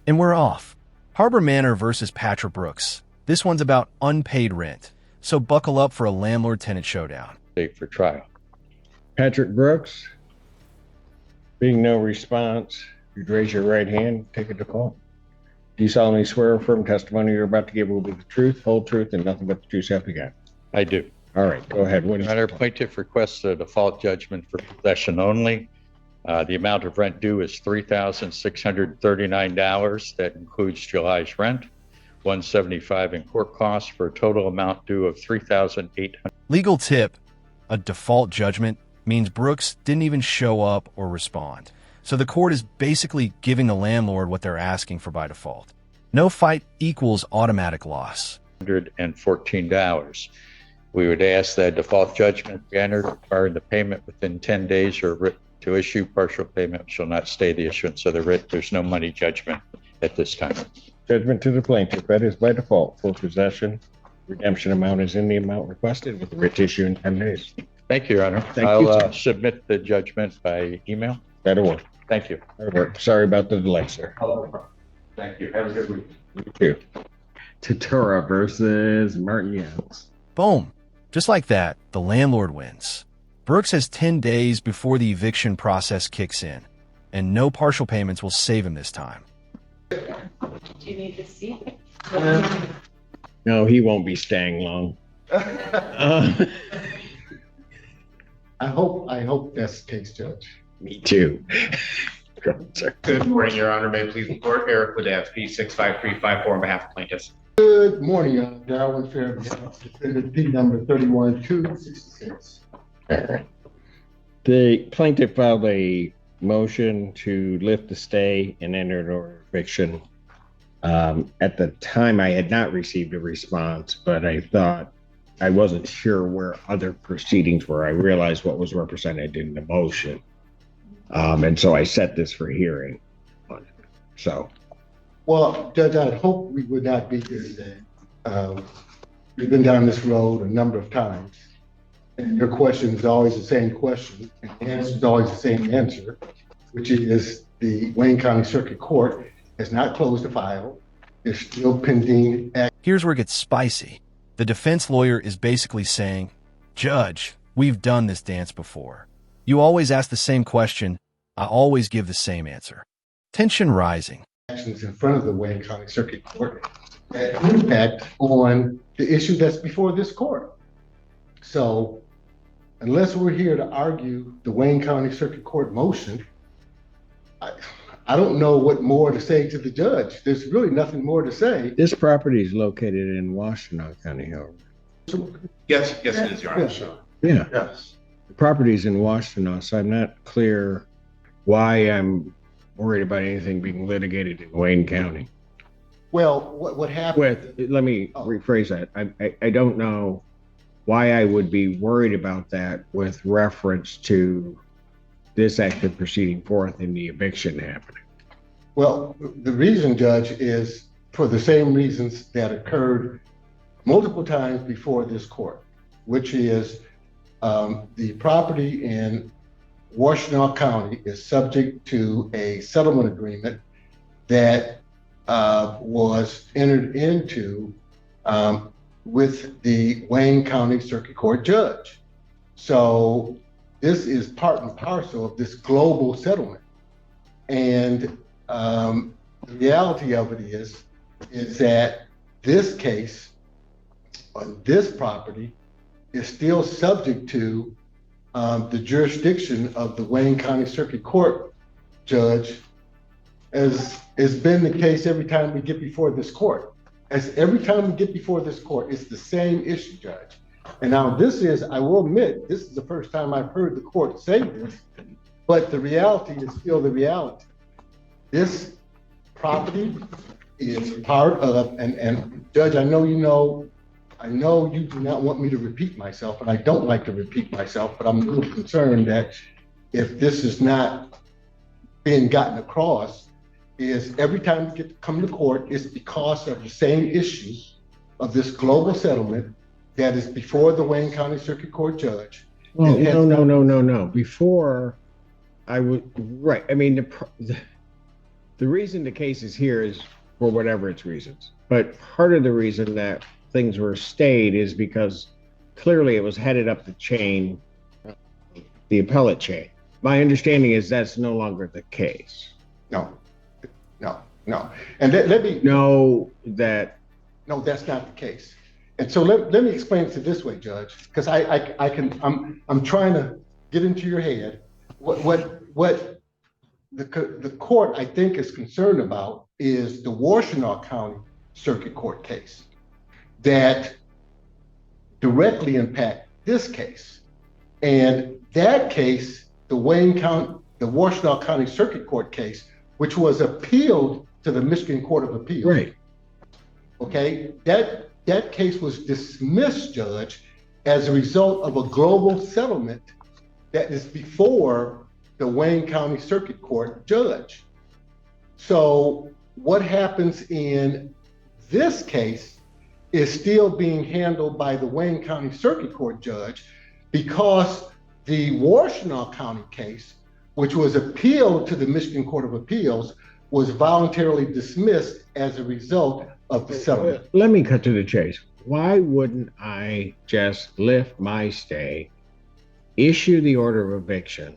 And we're off. Harbor Manor versus Patrick Brooks. This one's about unpaid rent. So buckle up for a landlord-tenant showdown. Date for trial. Patrick Brooks, being no response, you'd raise your right hand, take a default. Do you solemnly swear or affirm testimony you're about to give will be the truth, whole truth, and nothing but the truth, help you God? I do. All right, go ahead. What is Your Honor, plaintiff requests a default judgment for possession only. The amount of rent due is $3,639. That includes July's rent, $175 in court costs, for a total amount due of $3,800. Legal tip: a default judgment means Brooks didn't even show up or respond. So the court is basically giving the landlord what they're asking for by default. No fight equals automatic loss. $114. We would ask that default judgment be entered, requiring the payment within 10 days, or writ to issue. Partial payment shall not stay the issuance of the writ. There's no money judgment at this time. judgment to the plaintiff? That is by default. Full possession. Redemption amount is in the amount requested with the writ issue in 10 days. Thank you, Your Honor. Thank you, I'll sir. submit the judgment by email. That'll work. Thank you. That'll work. Sorry about the delay, sir. Thank you. Have a good week. You too. To Turra versus Martin Youngs. Boom. Just like that, the landlord wins. Brooks has 10 days before the eviction process kicks in, and no partial payments will save him this time. Do you need to see? No, he won't be staying long. I hope that's the case, Judge. Me too. Sir. Good morning, Your Honor. May it please the court, Eric Wadowski, 65354 on behalf of plaintiffs. Good morning, Darwin Fair, defendant P number 31266. The plaintiff filed a motion to lift the stay and enter an order of eviction. At the time, I had not received a response, but I thought I wasn't sure where other proceedings were. I realized what was represented in the motion. And so I set this for hearing. So, Well, Judge, I hope we would not be here today. We've been down this road a number of times, and your question is always the same question, and the answer is always the same answer, which is the Wayne County Circuit Court has not closed the file. It's still pending. Here's where it gets spicy. The defense lawyer is basically saying, "Judge, we've done this dance before. You always ask the same question. I always give the same answer." Tension rising. Actions in front of the Wayne County Circuit Court that impact on the issue that's before this court. So unless we're here to argue the Wayne County Circuit Court motion, I don't know what more to say to the judge. There's really nothing more to say. this property is located in Washtenaw County, however. Yes, it is, Your Honor. Yeah, Yes. the property's in Washtenaw, so I'm not clear why I'm worried about anything being litigated in Wayne County. Well, what happened? Let me rephrase that. I don't know why I would be worried about that with reference to this action proceeding forth in the eviction happening. Well, the reason, Judge, is for the same reasons that occurred multiple times before this court, which is the property in Washtenaw County is subject to a settlement agreement that was entered into with the Wayne County Circuit Court judge. So this is part and parcel of this global settlement. And the reality of it is that this case on this property is still subject to the jurisdiction of the Wayne County Circuit Court judge, as has been the case every time we get before this court. As every time we get before this court, it's the same issue, Judge. And now this is, I will admit, this is the first time I've heard the court say this, but the reality is still the reality. This property is part of, and Judge, I know you do not want me to repeat myself, and I don't like to repeat myself, but I'm a little concerned that if this is not being gotten across, is every time we get to come to court, it's because of the same issue of this global settlement that is before the Wayne County Circuit Court judge. Oh, no. Before I would, right. I mean, the reason the case is here is for whatever its reasons. But part of the reason that things were stayed is because clearly it was headed up the chain, the appellate chain. My understanding is that's no longer the case. No, no. And let me know that. No, that's not the case. And so let me explain it this way, Judge, because I'm trying to get into your head. What the court, I think, is concerned about is the Washtenaw County Circuit Court case that directly impact this case. And that case, the Washtenaw County Circuit Court case, which was appealed to the Michigan Court of Appeals. Right. Okay, that case was dismissed, Judge, as a result of a global settlement that is before the Wayne County Circuit Court judge. So what happens in this case is still being handled by the Wayne County Circuit Court judge because the Washtenaw County case, which was appealed to the Michigan Court of Appeals, was voluntarily dismissed as a result of the settlement. Let me cut to the chase. Why wouldn't I just lift my stay, issue the order of eviction,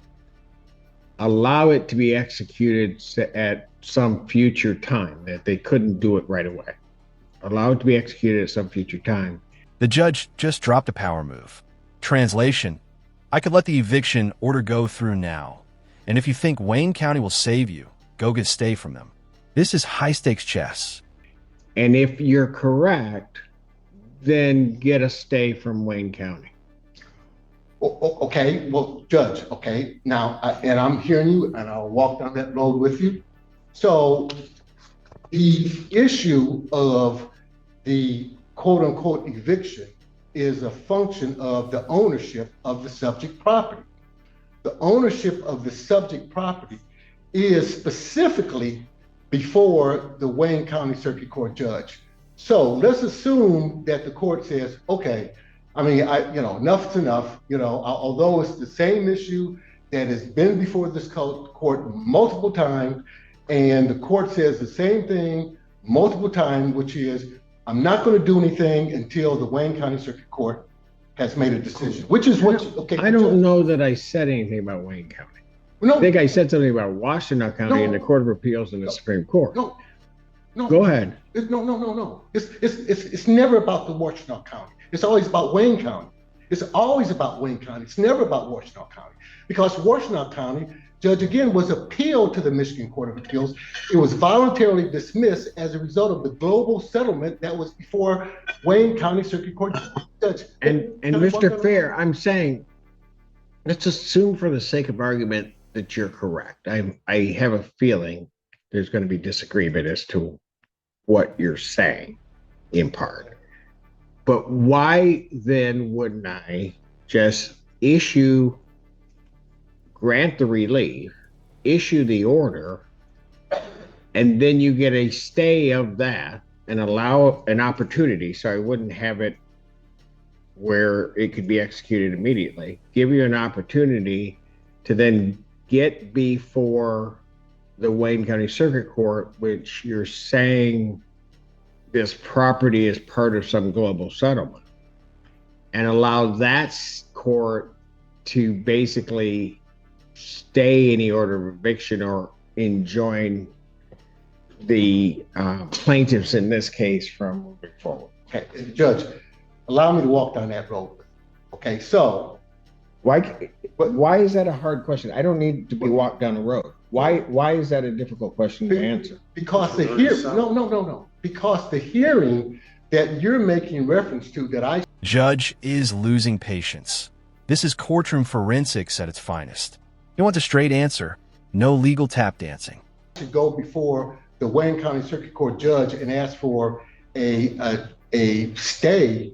allow it to be executed at some future time, that they couldn't do it right away? Allow it to be executed at some future time. The judge just dropped a power move. Translation, I could let the eviction order go through now. And if you think Wayne County will save you, go get a stay from them. This is high-stakes chess. And if you're correct, then get a stay from Wayne County. Okay, well, Judge, okay, now, and I'm hearing you, and I'll walk down that road with you. So the issue of the quote-unquote eviction is a function of the ownership of the subject property. The ownership of the subject property is specifically before the Wayne County Circuit Court judge. So let's assume that the court says, okay, I mean, enough's enough, although it's the same issue that has been before this court multiple times, and the court says the same thing multiple times, which is, I'm not going to do anything until the Wayne County Circuit Court has made a decision, which is what, okay. I don't know that I said anything about Wayne County. No, I think I said something about Washtenaw County and the Court of Appeals and the Supreme Court. No. Go ahead. No. It's never about the Washtenaw County. It's always about Wayne County. It's always about Wayne County. It's never about Washtenaw County, because Washtenaw County, Judge, again, was appealed to the Michigan Court of Appeals. It was voluntarily dismissed as a result of the global settlement that was before Wayne County Circuit Court judge. And Mr. Fair, I'm saying, let's assume for the sake of argument that you're correct. I have a feeling there's going to be disagreement as to what you're saying in part. But why then wouldn't I just grant the relief, issue the order, and then you get a stay of that and allow an opportunity, so I wouldn't have it where it could be executed immediately, give you an opportunity to then get before the Wayne County Circuit Court, which you're saying this property is part of some global settlement, and allow that court to basically stay any order of eviction or enjoin the plaintiffs in this case from moving forward. Okay, Judge, allow me to walk down that road. Okay, so why is that a hard question? I don't need to be walked down the road. Why is that a difficult question to answer? Because the hearing, no. Because the hearing that you're making reference to that Judge is losing patience. This is courtroom forensics at its finest. He wants a straight answer, no legal tap dancing. To go before the Wayne County Circuit Court judge and ask for a stay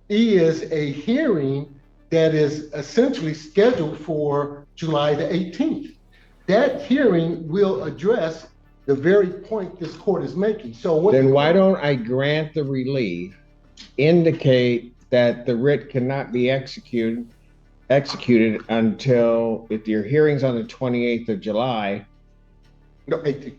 is a hearing that is essentially scheduled for July the 18th. That hearing will address the very point this court is making. So then why don't I grant the relief, indicate that the writ cannot be executed until, if your hearing's on the 28th of July. No, 18th.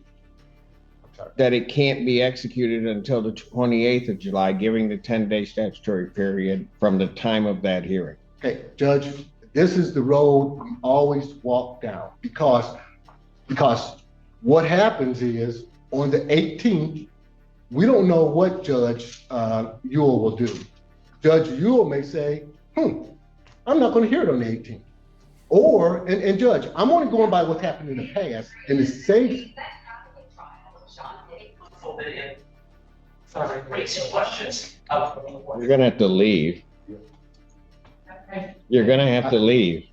sorry. that it can't be executed until the 28th of July, giving the 10-day statutory period from the time of that hearing. Okay, Judge, this is the road we always walk down because what happens is on the 18th, we don't know what Judge Ewell will do. Judge Ewell may say, I'm not going to hear it on the 18th. Or, and Judge, I'm only going by what happened in the past, and the same. Sorry, raising questions. You're going to have to leave. You're going to have to leave.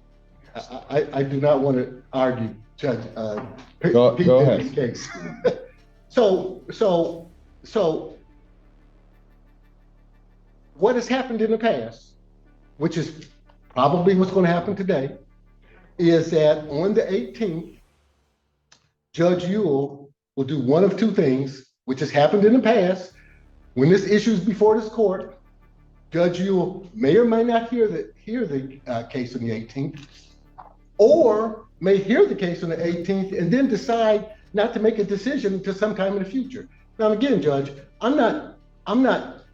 I do not want to argue, Judge. Go ahead. In this case. So what has happened in the past, which is probably what's going to happen today, is that on the 18th, Judge Ewell will do one of two things, which has happened in the past. When this issue is before this court, Judge Ewell may or may not hear the case on the 18th, or may hear the case on the 18th and then decide not to make a decision until sometime in the future. Now, again, Judge, I'm not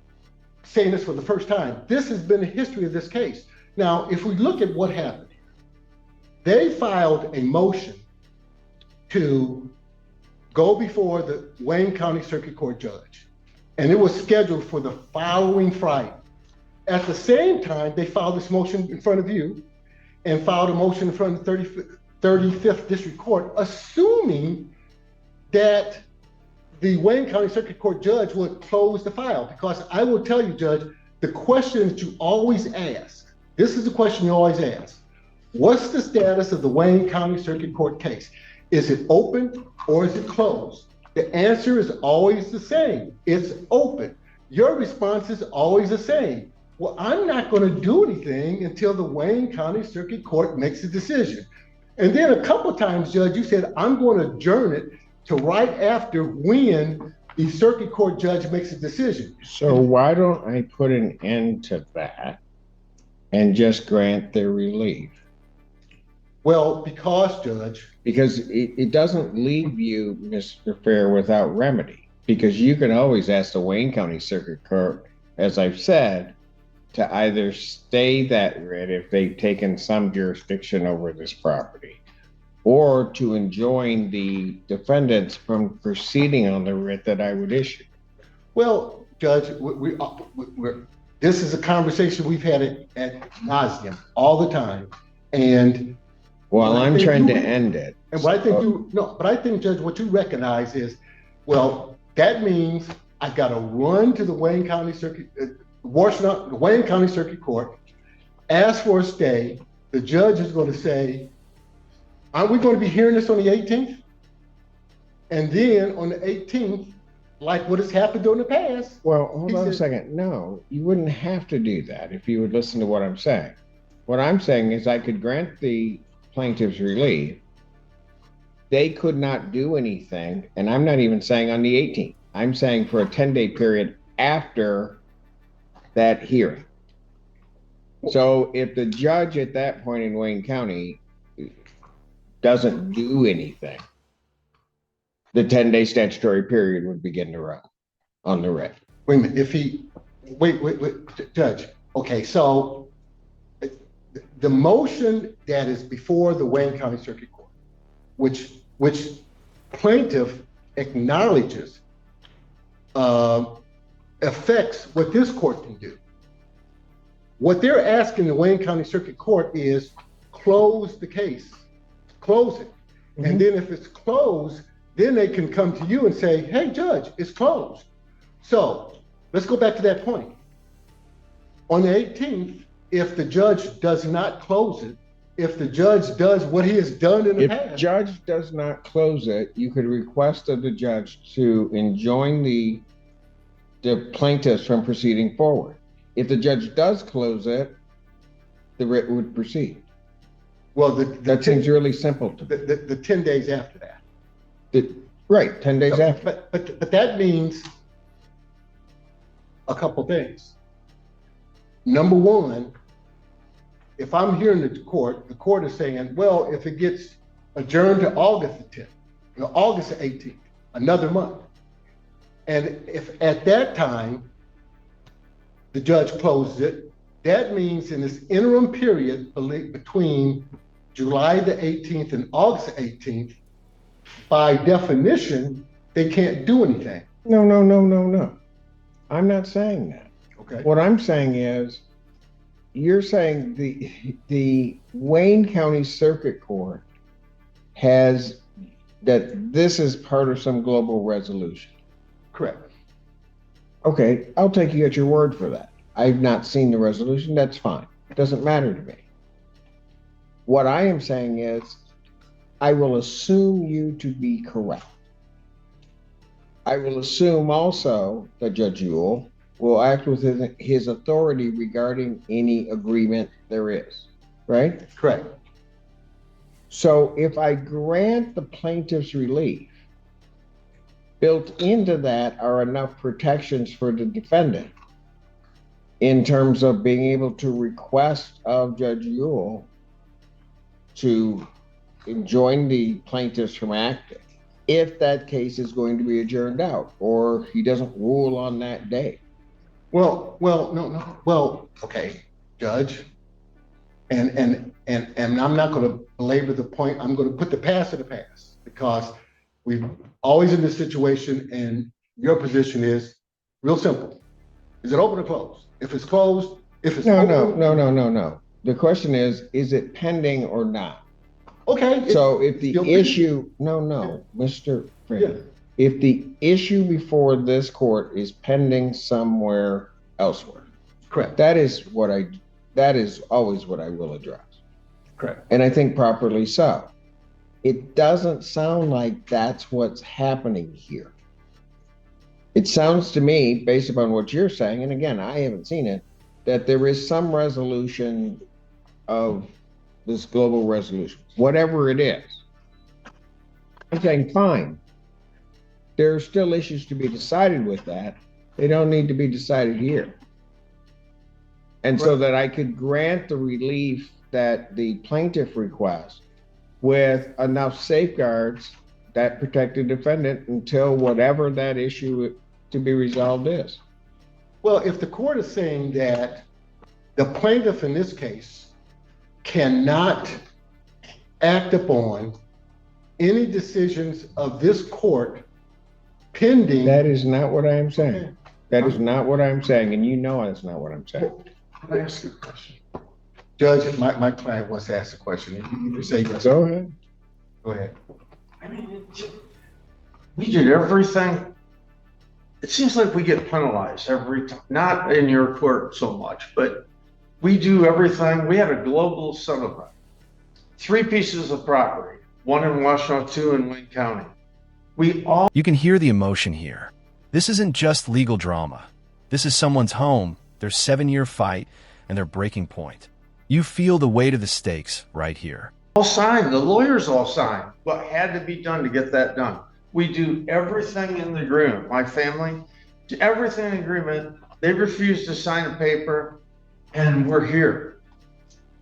saying this for the first time. This has been the history of this case. Now, if we look at what happened, they filed a motion to go before the Wayne County Circuit Court judge, and it was scheduled for the following Friday. At the same time, they filed this motion in front of you and filed a motion in front of the 35th District Court, assuming that the Wayne County Circuit Court judge would close the file. Because I will tell you, Judge, the question that you always ask, this is the question you always ask: what's the status of the Wayne County Circuit Court case? Is it open or is it closed? The answer is always the same. It's open. Your response is always the same. Well, I'm not going to do anything until the Wayne County Circuit Court makes a decision. And then a couple of times, Judge, you said, I'm going to adjourn it to right after when the Circuit Court judge makes a decision. So why don't I put an end to that and just grant their relief? Well, because, Judge. Because it doesn't leave you, Mr. Fair, without remedy. Because you can always ask the Wayne County Circuit Court, as I've said, to either stay that writ if they've taken some jurisdiction over this property, or to enjoin the defendants from proceeding on the writ that I would issue. Well, Judge, this is a conversation we've had at nauseam all the time. And well, I'm trying to end it. And what I think but I think, Judge, what you recognize is, well, that means I've got to run to the Wayne County Circuit, the Wayne County Circuit Court, ask for a stay. The judge is going to say, aren't we going to be hearing this on the 18th? And then on the 18th, like what has happened in the past. Well, hold on a second. No, you wouldn't have to do that if you would listen to what I'm saying. What I'm saying is I could grant the plaintiff's relief. They could not do anything, and I'm not even saying on the 18th. I'm saying for a 10-day period after that hearing. So if the judge at that point in Wayne County doesn't do anything, the 10-day statutory period would begin to run on the writ. Wait a minute, wait, Judge. Okay, so the motion that is before the Wayne County Circuit Court, which plaintiff acknowledges affects what this court can do. What they're asking the Wayne County Circuit Court is close the case, close it. Mm-hmm. And then if it's closed, then they can come to you and say, hey, Judge, it's closed. So let's go back to that point. On the 18th, if the judge does not close it, if the judge does what he has done in the past. If the judge does not close it, you could request of the judge to enjoin the plaintiffs from proceeding forward. If the judge does close it, the writ would proceed. Well, that seems really simple to me. The 10 days after that. Right, 10 days after. But that means a couple things. Number one, if I'm hearing the court is saying, well, if it gets adjourned to August the 10th, August the 18th, another month, And if at that time, the judge closed it, that means in this interim period between July the 18th and August 18th, by definition, they can't do anything. No. I'm not saying that. Okay. What I'm saying is, you're saying the Wayne County Circuit Court has that this is part of some global resolution. Correct. Okay, I'll take you at your word for that. I've not seen the resolution. That's fine. It doesn't matter to me. What I am saying is, I will assume you to be correct. I will assume also that Judge Ewell will act within his authority regarding any agreement there is, right? Correct. So if I grant the plaintiff's relief, built into that are enough protections for the defendant in terms of being able to request of Judge Ewell to enjoin the plaintiffs from acting if that case is going to be adjourned out or he doesn't rule on that day. No. Well, okay, Judge. And I'm not going to belabor the point. I'm going to put the past in the past because we've always in this situation, and your position is real simple. Is it open or closed? If it's closed, if it's No. The question is it pending or not? Okay. So if the issue, Yeah. Mr. Freeman, if the issue before this court is pending somewhere elsewhere, Correct. that is always what I will address. Correct. And I think properly so. It doesn't sound like that's what's happening here. It sounds to me, based upon what you're saying, and again, I haven't seen it, that there is some resolution of this global resolution, whatever it is. I'm saying, fine. There are still issues to be decided with that. They don't need to be decided here. And so that I could grant the relief that the plaintiff requests with enough safeguards that protect the defendant until whatever that issue to be resolved is. Well, if the court is saying that the plaintiff in this case cannot act upon any decisions of this court pending. That is not what I am saying. That is not what I'm saying, and you know that's not what I'm saying. Can I ask you a question? Judge, my client wants to ask a question. You can say yes. Go ahead. Go ahead. I mean, we did everything. It seems like we get penalized every time, not in your court so much, but we do everything. We had a global settlement, 3 pieces of property, 1 in Washington, 2 in Wayne County. You can hear the emotion here. This isn't just legal drama. This is someone's home, their 7-year fight, and their breaking point. You feel the weight of the stakes right here. All signed, the lawyers all signed what had to be done to get that done. We do everything in the agreement. My family, everything in the agreement. They refused to sign a paper, and we're here.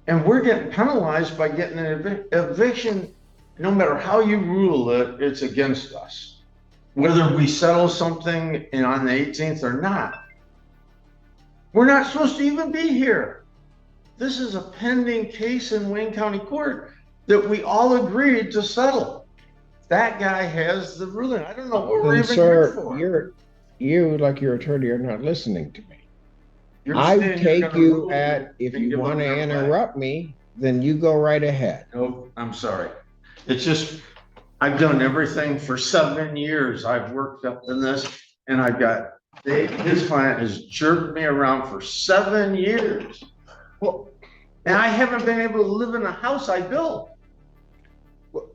And we're getting penalized by getting an eviction. No matter how you rule it, it's against us. Whether we settle something on the 18th or not. We're not supposed to even be here. This is a pending case in Wayne County Court that we all agreed to settle. That guy has the ruling. I don't know what we're even here for. You, like your attorney, are not listening to me. You're I saying take you're gonna you rule at, if and you give want to them their interrupt me, then you go right ahead. No, I'm sorry. It's just, I've done everything for 7 years. I've worked up in this, and his client has jerked me around for 7 years. Well, and I haven't been able to live in a house I built.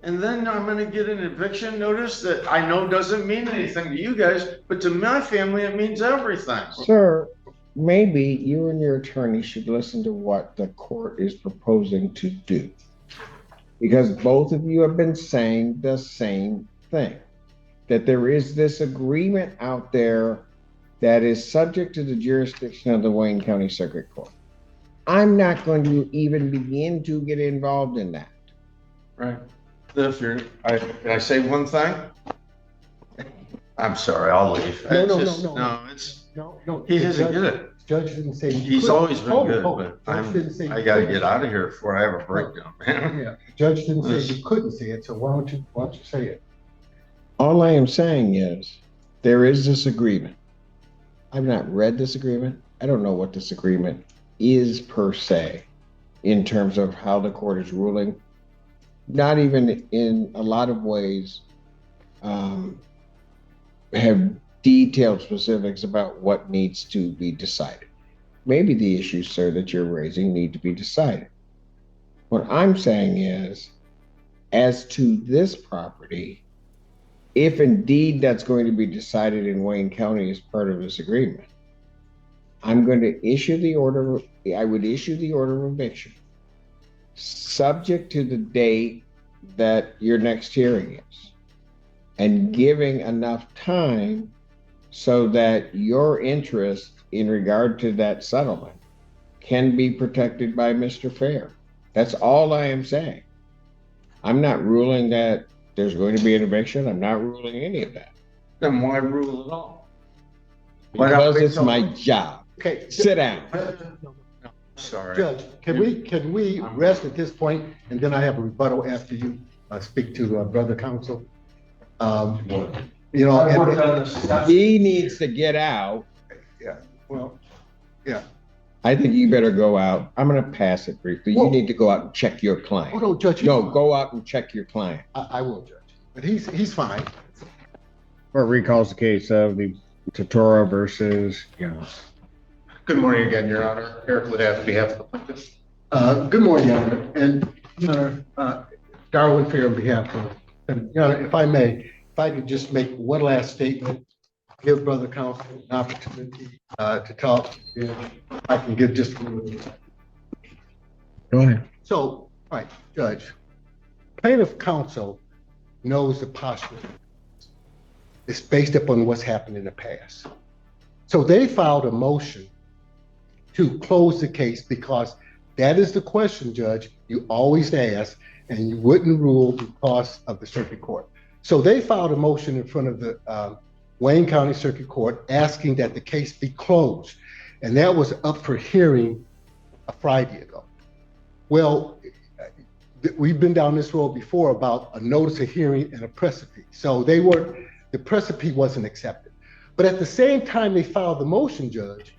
And then I'm going to get an eviction notice that I know doesn't mean anything to you guys, but to my family, it means everything. Sir, maybe you and your attorney should listen to what the court is proposing to do. Because both of you have been saying the same thing, that there is this agreement out there that is subject to the jurisdiction of the Wayne County Circuit Court. I'm not going to even begin to get involved in that. Right. Can I say one thing? I'm sorry, I'll leave. No, It's no, just- no. No, it's, No. he the isn't judge- good. Judge didn't say. he He's couldn't. always been Hold it, good, hold it. but Judge didn't say I he gotta couldn't. get out of here before I have a breakdown, man. Yeah, Judge didn't say Yes. you couldn't say it, so why don't you say it? All I am saying is there is this agreement. I've not read this agreement. I don't know what this agreement is per se in terms of how the court is ruling. Not even in a lot of ways have detailed specifics about what needs to be decided. Maybe the issues, sir, that you're raising need to be decided. What I'm saying is, as to this property, if indeed that's going to be decided in Wayne County as part of this agreement, I'm going to issue the order, I would issue the order of eviction, subject to the date that your next hearing is, and giving enough time so that your interest in regard to that settlement can be protected by Mr. Fair. That's all I am saying. I'm not ruling that there's going to be an eviction. I'm not ruling any of that. Then why rule at all? Why not Because wait it's till- my job. Okay. Sit down. Sorry. Judge, can we rest at this point, and then I have a rebuttal after you speak to brother counsel? You know, and- He needs to get out. yeah, well, yeah. I think you better go out. I'm going to pass it briefly. You Whoa. need to go out and check your Oh, client. no, Judge. No, go out and check your client. I will, Judge, but he's fine. Court recalls the case of the Turra versus, Good morning again, Your Honor. Eric Ladat on behalf of the plaintiff. Good morning, Your Honor, and Your Honor, Darwin Fair on behalf of, and Your Honor, if I may, if I could just make one last statement, give brother counsel an opportunity to talk. If I can give just a little. Go ahead. So, all right, Judge, plaintiff counsel knows the posture. It's based upon what's happened in the past. So they filed a motion to close the case because that is the question, Judge, you always ask, and you wouldn't rule because of the circuit court. So they filed a motion in front of the Wayne County Circuit Court asking that the case be closed. And that was up for hearing a Friday ago. Well, we've been down this road before about a notice of hearing and a precipice. So the precipice wasn't accepted. But at the same time they filed the motion, Judge,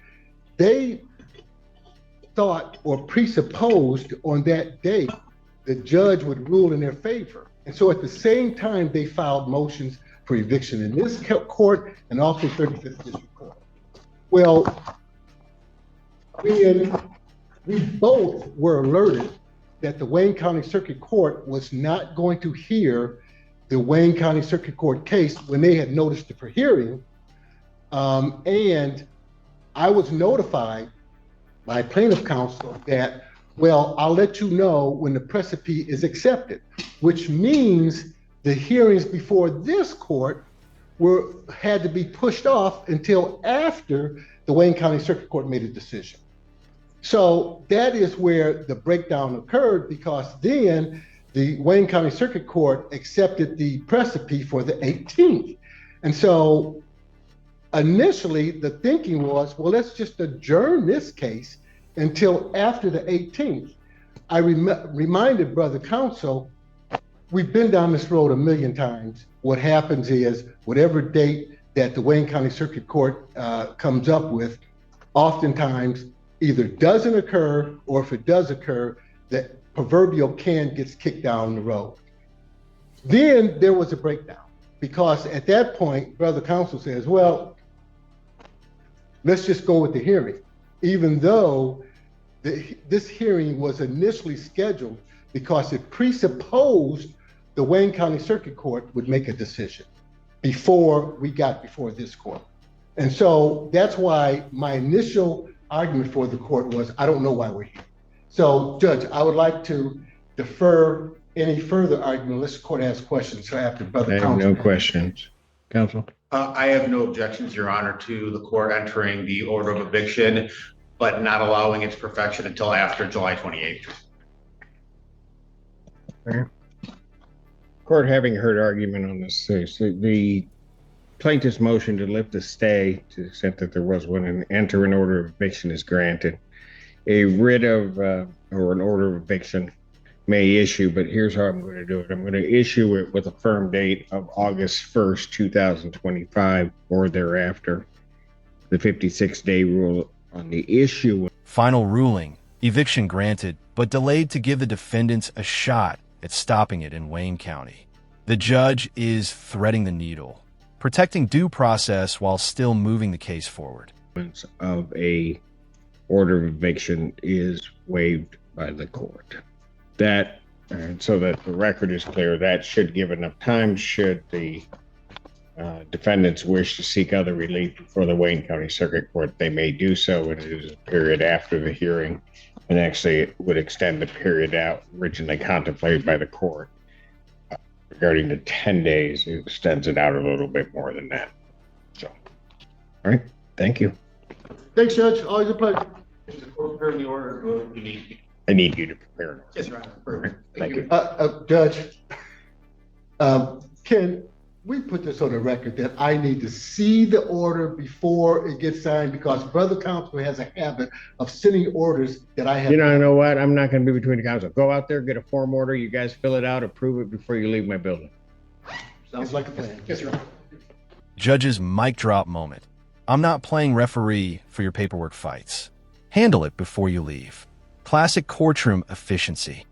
they thought or presupposed on that day the judge would rule in their favor. And so at the same time, they filed motions for eviction in this court and also 35th District Court. Well, we both were alerted that the Wayne County Circuit Court was not going to hear the Wayne County Circuit Court case when they had noticed it for hearing. And I was notified by plaintiff counsel that, well, I'll let you know when the precipice is accepted, which means the hearings before this court had to be pushed off until after the Wayne County Circuit Court made a decision. So that is where the breakdown occurred, because then the Wayne County Circuit Court accepted the precipice for the 18th. And so initially the thinking was, well, let's just adjourn this case until after the 18th. I reminded brother counsel, we've been down this road a million times. What happens is whatever date that the Wayne County Circuit Court comes up with, oftentimes either doesn't occur, or if it does occur, the proverbial can gets kicked down the road. Then there was a breakdown, because at that point, brother counsel says, well, let's just go with the hearing, even though this hearing was initially scheduled because it presupposed the Wayne County Circuit Court would make a decision before we got before this court. And so that's why my initial argument for the court was, I don't know why we're here. So, Judge, I would like to defer any further argument unless the court has questions. So after brother I have counsel. no questions. Counsel? I have no objections, Your Honor, to the court entering the order of eviction, but not allowing its perfection until after July 28th. Court having heard argument on this case, the plaintiff's motion to lift the stay to the extent that there was one and enter an order of eviction is granted. A writ of or an order of eviction may issue, but here's how I'm going to do it. I'm going to issue it with a firm date of August 1st, 2025 or thereafter. The 56-day rule on the issue. Final ruling. Eviction granted, but delayed to give the defendants a shot at stopping it in Wayne County. The judge is threading the needle, protecting due process while still moving the case forward. Of a order of eviction is waived by the court. That, and so that the record is clear, that should give enough time should the defendants wish to seek other relief before the Wayne County Circuit Court. They may do so, and it is a period after the hearing, and actually it would extend the period out originally contemplated by the court. Regarding the 10 days, it extends it out a little bit more than that. So, all right, thank you. Thanks, Judge. Always a pleasure. Prepare the order, you need. I need you to prepare. Yes, Your Honor. Perfect. Thank you. Judge, can we put this on the record that I need to see the order before it gets signed? Because Brother Counsel has a habit of sending orders that I have. You know what? I'm not going to be between the counsel. Go out there, get a form order. You guys fill it out, approve it before you leave my building. Sounds like a plan. Yes, Your Honor. Judge's mic drop moment. I'm not playing referee for your paperwork fights. Handle it before you leave. Classic courtroom efficiency.